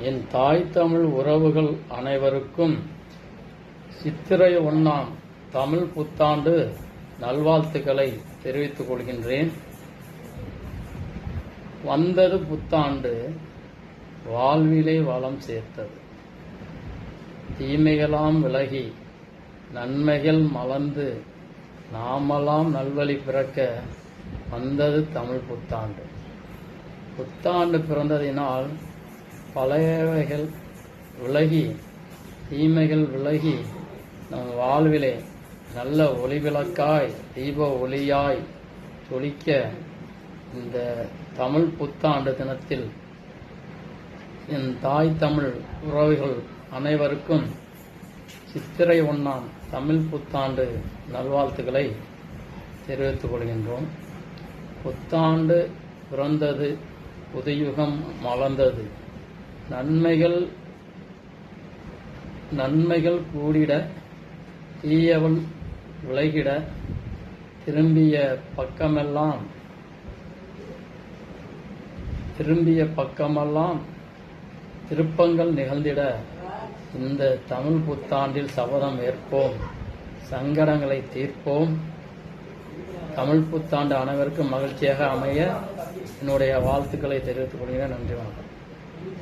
என் தாய் தமிழ் உறவுகள் அனைவருக்கும் சித்திரை 1ஆம் தமிழ் புத்தாண்டு நல்வாழ்த்துக்களை தெரிவித்துக் கொள்கின்றேன். வந்தது புத்தாண்டு, வாழ்விலே வளம் சேர்த்தது. தீமைகளாம் விலகி நன்மைகள் மலர்ந்து நாமெல்லாம் நல்வழி பிறக்க வந்தது தமிழ் புத்தாண்டு. புத்தாண்டு பிறந்ததினால் பழையவைகள் விலகி தீமைகள் விலகி நம் வாழ்விலே நல்ல ஒளிவிளக்காய் தீப ஒளியாய் ஜொலிக்க இந்த தமிழ் புத்தாண்டு தினத்தில் என் தாய் தமிழ் உறவுகள் அனைவருக்கும் சித்திரை 1ஆம் தமிழ் புத்தாண்டு நல்வாழ்த்துக்களை தெரிவித்துக் கொள்கின்றோம். புத்தாண்டு பிறந்தது, புதுயுகம் மலர்ந்தது. நன்மைகள் கூடிட, தீயவள் விலகிட, திரும்பிய பக்கமெல்லாம் திருப்பங்கள் நிகழ்ந்திட இந்த தமிழ் புத்தாண்டில் சபதம் ஏற்போம், சங்கடங்களை தீர்ப்போம். தமிழ் புத்தாண்டு அனைவருக்கும் மகிழ்ச்சியாக அமைய என்னுடைய வாழ்த்துக்களை தெரிவித்துக் கொள்கிறேன். நன்றி, வணக்கம்.